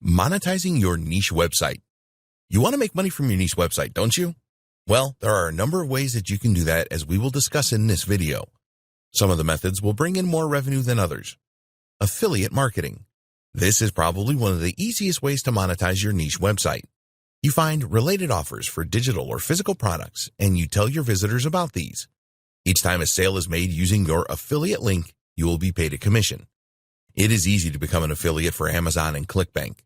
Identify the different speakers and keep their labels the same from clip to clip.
Speaker 1: Monetizing your niche website. You want to make money from your niche website, don't you? Well, there are a number of ways that you can do that, as we will discuss in this video. Some of the methods will bring in more revenue than others. Affiliate marketing. This is probably one of the easiest ways to monetize your niche website. You find related offers for digital or physical products, and you tell your visitors about these. Each time a sale is made using your affiliate link, you will be paid a commission. It is easy to become an affiliate for Amazon and ClickBank.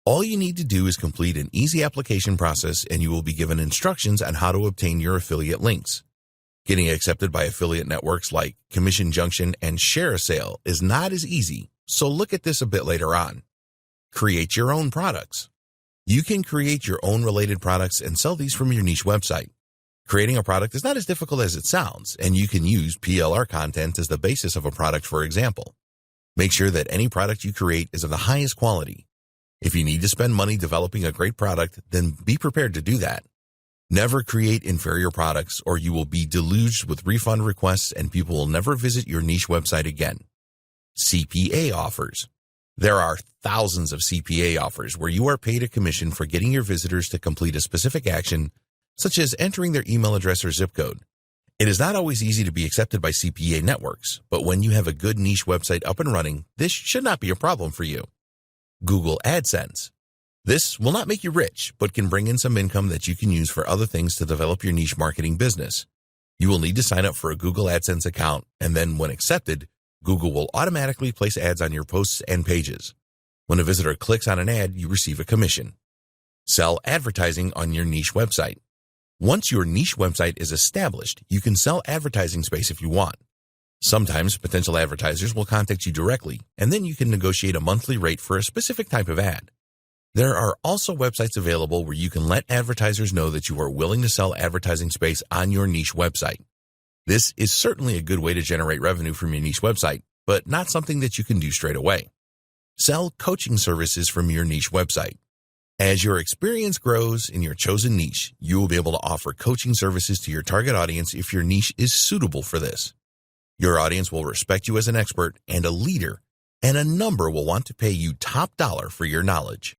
Speaker 1: All you need to do is complete an easy application process, and you will be given instructions on how to obtain your affiliate links. Getting accepted by affiliate networks like Commission Junction and Share a Sale is not as easy, so look at this a bit later on. Create your own products. You can create your own related products and sell these from your niche website. Creating a product is not as difficult as it sounds, and you can use PLR content as the basis of a product, for example. Make sure that any product you create is of the highest quality. If you need to spend money developing a great product, then be prepared to do that. Never create inferior products, or you will be deluged with refund requests and people will never visit your niche website again. CPA offers. There are thousands of CPA offers where you are paid a commission for getting your visitors to complete a specific action, such as entering their email address or zip code. It is not always easy to be accepted by CPA networks, but when you have a good niche website up and running, this should not be a problem for you. Google Adsense. This will not make you rich, but can bring in some income that you can use for other things to develop your niche marketing business. You will need to sign up for a Google Adsense account, and then when accepted, Google will automatically place ads on your posts and pages. When a visitor clicks on an ad, you receive a commission. Sell advertising on your niche website. Once your niche website is established, you can sell advertising space if you want. Sometimes potential advertisers will contact you directly, and then you can negotiate a monthly rate for a specific type of ad. There are also websites available where you can let advertisers know that you are willing to sell advertising space on your niche website. This is certainly a good way to generate revenue from your niche website, but not something that you can do straight away. Sell coaching services from your niche website. As your experience grows in your chosen niche, you will be able to offer coaching services to your target audience if your niche is suitable for this. Your audience will respect you as an expert and a leader, and a number will want to pay you top dollar for your knowledge.